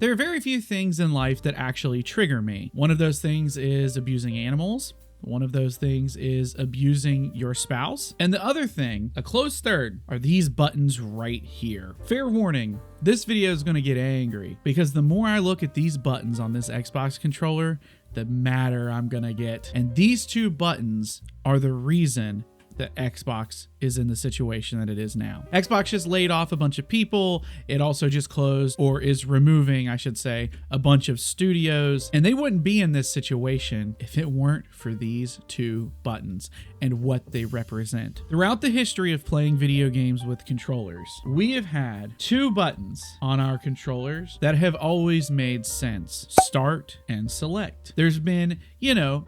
There are very few things in life that actually trigger me. One of those things is abusing animals. One of those things is abusing your spouse. And the other thing, a close third, are these buttons right here. Fair warning, this video is going to get angry because the more I look at these buttons on this Xbox controller, the madder I'm going to get. And these two buttons are the reason that Xbox is in the situation that it is now. Xbox just laid off a bunch of people. It also just closed, or is removing, I should say, a bunch of studios. And they wouldn't be in this situation if it weren't for these two buttons and what they represent. Throughout the history of playing video games with controllers, we have had two buttons on our controllers that have always made sense: start and select. There's been,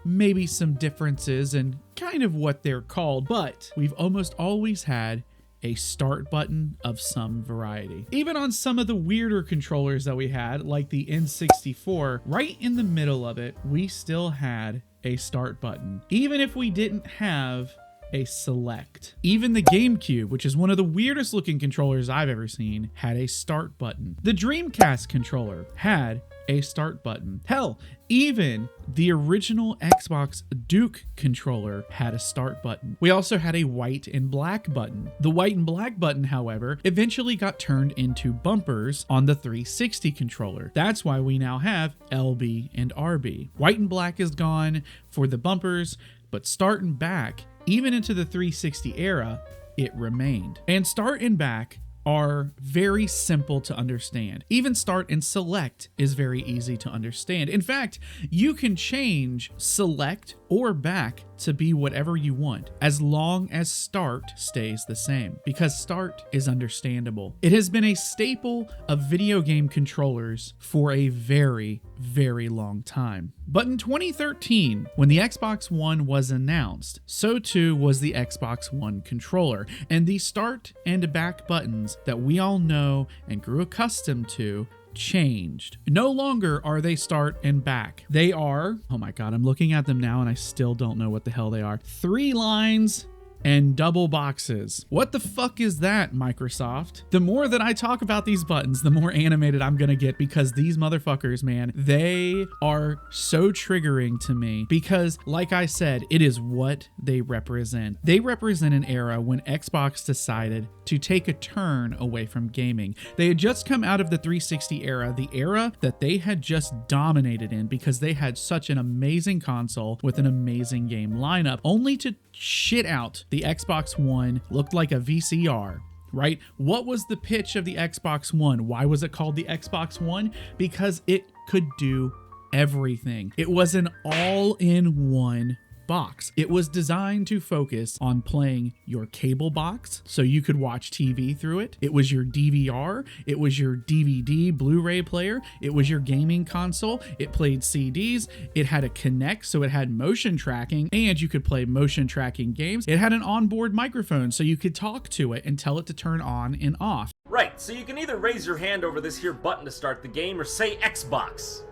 maybe some differences in kind of what they're called, but we've almost always had a start button of some variety. Even on some of the weirder controllers that we had, like the N64, right in the middle of it, we still had a start button, even if we didn't have a select. Even the GameCube, which is one of the weirdest looking controllers I've ever seen, had a start button. The Dreamcast controller had a start button. Hell, even the original Xbox Duke controller had a start button. We also had a white and black button. The white and black button, however, eventually got turned into bumpers on the 360 controller. That's why we now have LB and RB. White and black is gone for the bumpers, but start and back, even into the 360 era, it remained. And start and back are very simple to understand. Even start and select is very easy to understand. In fact, you can change select or back to be whatever you want, as long as start stays the same, because start is understandable. It has been a staple of video game controllers for a very, very long time. But in 2013, when the Xbox One was announced, so too was the Xbox One controller, and the start and back buttons that we all know and grew accustomed to changed. No longer are they start and back. They are, oh my God, I'm looking at them now and I still don't know what the hell they are. 3 lines and double boxes. What the fuck is that, Microsoft? The more that I talk about these buttons, the more animated I'm gonna get, because these motherfuckers, man, they are so triggering to me because, like I said, it is what they represent. They represent an era when Xbox decided to take a turn away from gaming. They had just come out of the 360 era, the era that they had just dominated in because they had such an amazing console with an amazing game lineup, only to shit out the Xbox One. Looked like a VCR, right? What was the pitch of the Xbox One? Why was it called the Xbox One? Because it could do everything. It was an all-in-one box. It was designed to focus on playing your cable box so you could watch TV through it. It was your DVR. It was your DVD Blu-ray player. It was your gaming console. It played CDs. It had a Kinect, so it had motion tracking, and you could play motion tracking games. It had an onboard microphone so you could talk to it and tell it to turn on and off. Right, so you can either raise your hand over this here button to start the game or say Xbox.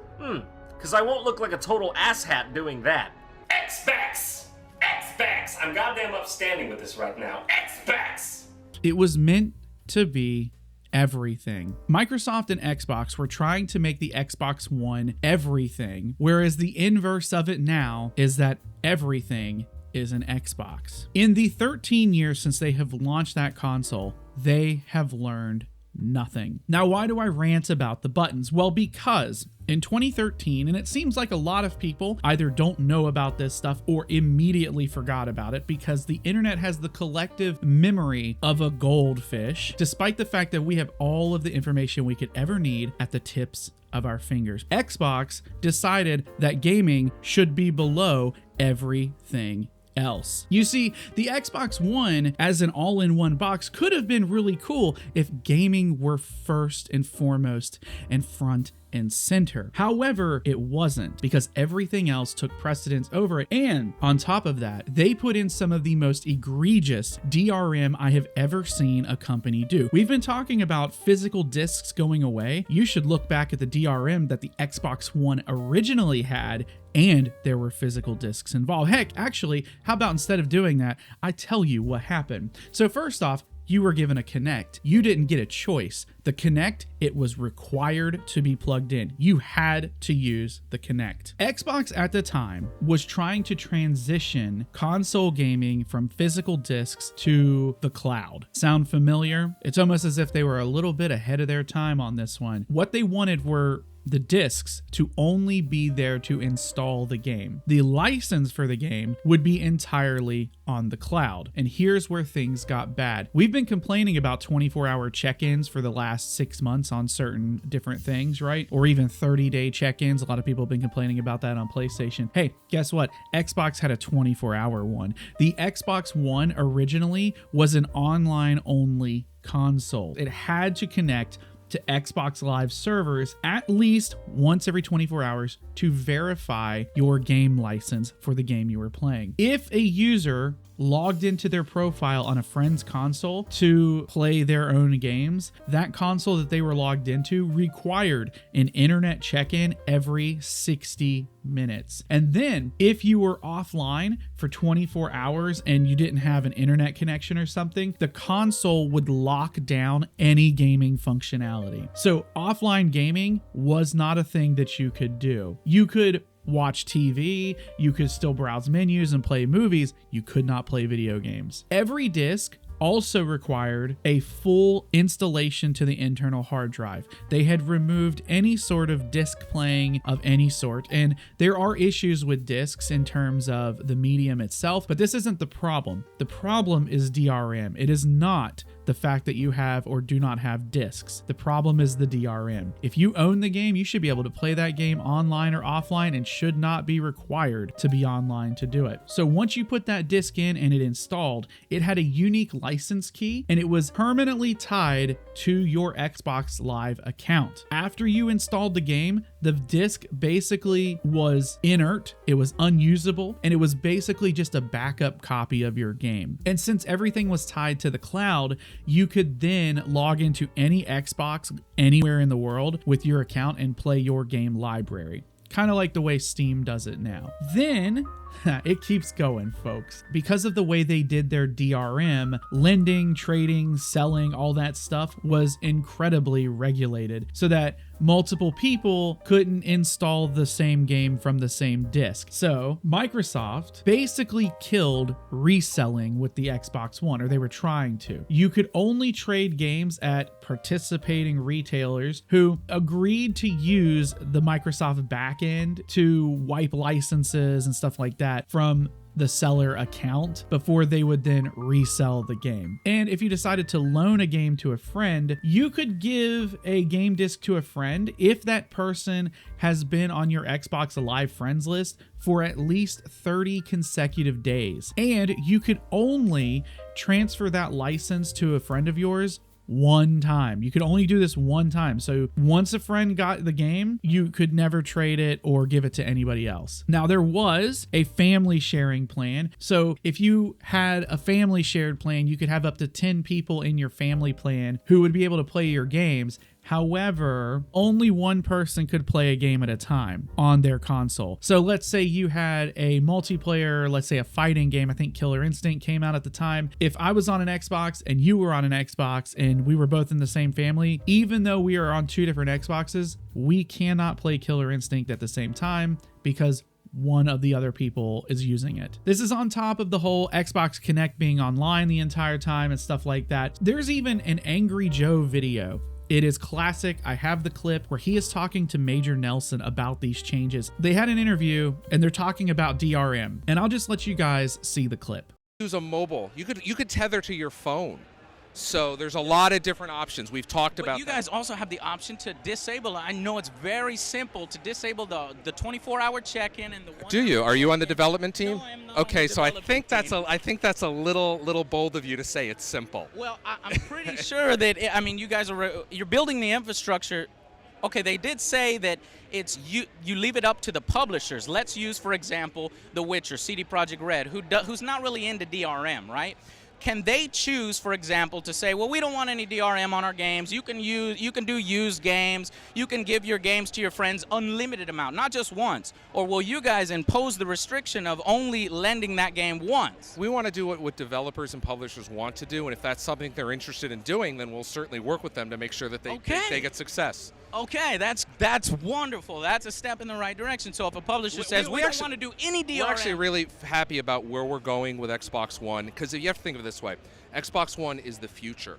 Because I won't look like a total asshat doing that. Xbox! Xbox! I'm goddamn upstanding with this right now. Xbox! It was meant to be everything. Microsoft and Xbox were trying to make the Xbox One everything, whereas the inverse of it now is that everything is an Xbox. In the 13 years since they have launched that console, they have learned nothing. Now, why do I rant about the buttons? Well, because in 2013, and it seems like a lot of people either don't know about this stuff or immediately forgot about it because the internet has the collective memory of a goldfish, despite the fact that we have all of the information we could ever need at the tips of our fingers. Xbox decided that gaming should be below everything else. You see, the Xbox One as an all-in-one box could have been really cool if gaming were first and foremost and front and center. However, it wasn't, because everything else took precedence over it. And on top of that, they put in some of the most egregious DRM I have ever seen a company do. We've been talking about physical discs going away. You should look back at the DRM that the Xbox One originally had, and there were physical discs involved. Heck, actually, how about instead of doing that, I tell you what happened. So first off, you were given a Kinect. You didn't get a choice. The Kinect, it was required to be plugged in. You had to use the Kinect. Xbox at the time was trying to transition console gaming from physical discs to the cloud. Sound familiar? It's almost as if they were a little bit ahead of their time on this one. What they wanted were the discs to only be there to install the game. The license for the game would be entirely on the cloud. And here's where things got bad. We've been complaining about 24-hour check-ins for the last 6 months on certain different things, right? Or even 30-day check-ins. A lot of people have been complaining about that on PlayStation. Hey, guess what? Xbox had a 24-hour one. The Xbox One originally was an online-only console. It had to connect to Xbox Live servers at least once every 24 hours to verify your game license for the game you were playing. If a user logged into their profile on a friend's console to play their own games, that console that they were logged into required an internet check-in every 60 minutes. And then if you were offline for 24 hours and you didn't have an internet connection or something, the console would lock down any gaming functionality. So offline gaming was not a thing that you could do. You could watch TV, you could still browse menus and play movies, you could not play video games. Every disc also required a full installation to the internal hard drive. They had removed any sort of disc playing of any sort, and there are issues with discs in terms of the medium itself, but this isn't the problem. The problem is DRM. It is not the fact that you have or do not have discs. The problem is the DRM. If you own the game, you should be able to play that game online or offline and should not be required to be online to do it. So once you put that disc in and it installed, it had a unique license key and it was permanently tied to your Xbox Live account. After you installed the game, the disc basically was inert, it was unusable, and it was basically just a backup copy of your game. And since everything was tied to the cloud, you could then log into any Xbox anywhere in the world with your account and play your game library. Kind of like the way Steam does it now. Then it keeps going, folks. Because of the way they did their DRM, lending, trading, selling, all that stuff was incredibly regulated so that multiple people couldn't install the same game from the same disc. So Microsoft basically killed reselling with the Xbox One, or they were trying to. You could only trade games at participating retailers who agreed to use the Microsoft backend to wipe licenses and stuff like that from the seller account before they would then resell the game. And if you decided to loan a game to a friend, you could give a game disc to a friend if that person has been on your Xbox Live friends list for at least 30 consecutive days. And you could only transfer that license to a friend of yours one time. You could only do this one time. So once a friend got the game, you could never trade it or give it to anybody else. Now, there was a family sharing plan. So if you had a family shared plan, you could have up to 10 people in your family plan who would be able to play your games. However, only one person could play a game at a time on their console. So let's say you had a multiplayer, let's say a fighting game. I think Killer Instinct came out at the time. If I was on an Xbox and you were on an Xbox and we were both in the same family, even though we are on two different Xboxes, we cannot play Killer Instinct at the same time because one of the other people is using it. This is on top of the whole Xbox Kinect being online the entire time and stuff like that. There's even an Angry Joe video. It is classic. I have the clip where he is talking to Major Nelson about these changes. They had an interview and they're talking about DRM, and I'll just let you guys see the clip. Use a mobile. You could tether to your phone. So there's a lot of different options. We've talked about you guys also have the option to disable. I know it's very simple to disable the 24-hour check-in and the one. Do you? Are you on the development team? No, I'm not. Okay, on the so I development think that's a little bold of you to say it's simple. Well, I'm pretty sure that you guys you're building the infrastructure. Okay, they did say that it's you leave it up to the publishers. Let's use, for example, The Witcher, CD Projekt Red, who's not really into DRM, right? can they choose, for example, to say, well, we don't want any DRM on our games. You can do used games. You can give your games to your friends unlimited amount, not just once. Or will you guys impose the restriction of only lending that game once? We want to do what developers and publishers want to do, and if that's something they're interested in doing, then we'll certainly work with them to make sure that they get success. Okay, that's wonderful. That's a step in the right direction. So if a publisher says, we don't want to do any DRM. We're actually really happy about where we're going with Xbox One, because you have to think of it this way. Xbox One is the future.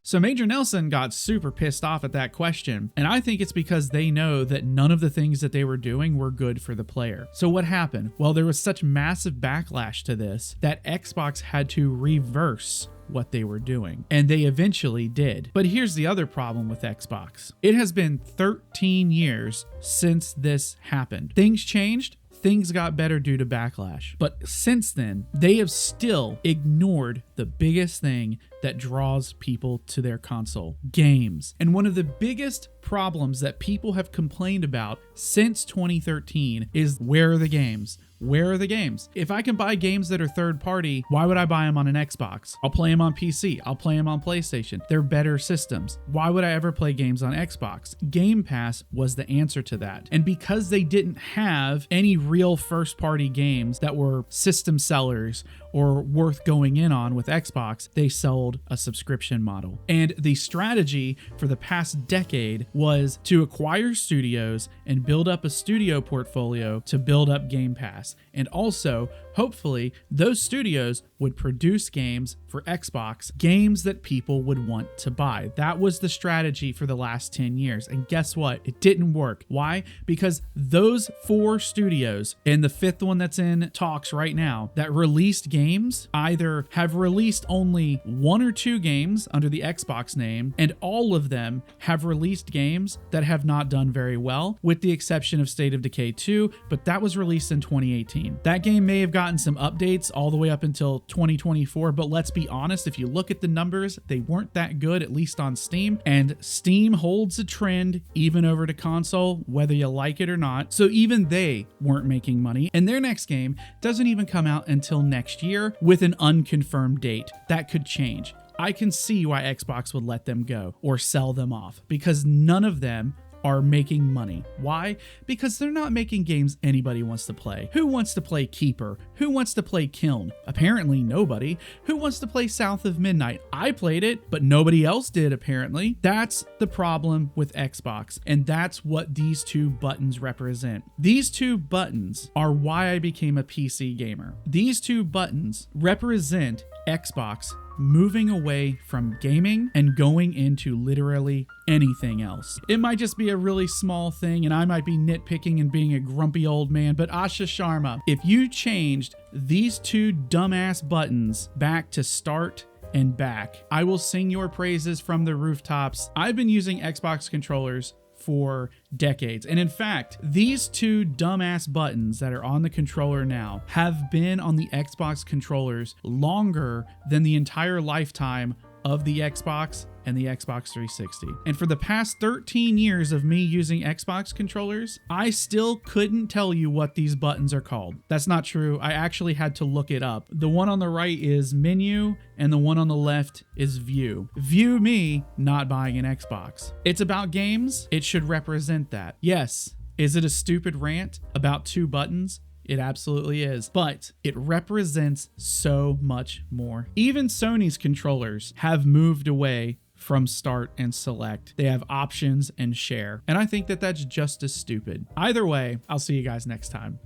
So Major Nelson got super pissed off at that question, and I think it's because they know that none of the things that they were doing were good for the player. So what happened? Well, there was such massive backlash to this that Xbox had to reverse what they were doing, and they eventually did. But here's the other problem with Xbox. It has been 13 years since this happened. Things changed. Things got better due to backlash. But since then, they have still ignored the biggest thing that draws people to their console: games. And one of the biggest problems that people have complained about since 2013 is, where are the games? Where are the games? If I can buy games that are third party, why would I buy them on an Xbox? I'll play them on PC. I'll play them on PlayStation. They're better systems. Why would I ever play games on Xbox? Game Pass was the answer to that. And because they didn't have any real first party games that were system sellers or worth going in on with Xbox, they sold a subscription model. And the strategy for the past decade was to acquire studios and build up a studio portfolio to build up Game Pass. And also, hopefully, those studios would produce games for Xbox, games that people would want to buy. That was the strategy for the last 10 years. And guess what? It didn't work. Why? Because those 4 studios, and the 5th one that's in talks right now, that released games either have released only 1 or 2 games under the Xbox name, and all of them have released games that have not done very well, with the exception of State of Decay 2, but that was released in 2018. That game may have gotten some updates all the way up until 2024, but let's be honest, if you look at the numbers, they weren't that good, at least on Steam, and Steam holds a trend even over to console, whether you like it or not. So even they weren't making money, and their next game doesn't even come out until next year with an unconfirmed date. That could change. I can see why Xbox would let them go or sell them off, because none of them are making money. Why? Because they're not making games anybody wants to play. Who wants to play Keeper? Who wants to play Kiln? Apparently nobody. Who wants to play South of Midnight? I played it, but nobody else did apparently. That's the problem with Xbox, and that's what these 2 buttons represent. These 2 buttons are why I became a PC gamer. These 2 buttons represent Xbox moving away from gaming and going into literally anything else. It might just be a really small thing, and I might be nitpicking and being a grumpy old man, but Asha Sharma, if you changed these 2 dumbass buttons back to start and back, I will sing your praises from the rooftops. I've been using Xbox controllers for decades. And in fact, these 2 dumbass buttons that are on the controller now have been on the Xbox controllers longer than the entire lifetime of the Xbox and the Xbox 360. And for the past 13 years of me using Xbox controllers, I still couldn't tell you what these buttons are called. That's not true. I actually had to look it up. The one on the right is menu, and the one on the left is view. View me not buying an Xbox. It's about games. It should represent that. Yes. Is it a stupid rant about 2 buttons? It absolutely is, but it represents so much more. Even Sony's controllers have moved away from start and select. They have options and share, and I think that that's just as stupid. Either way, I'll see you guys next time.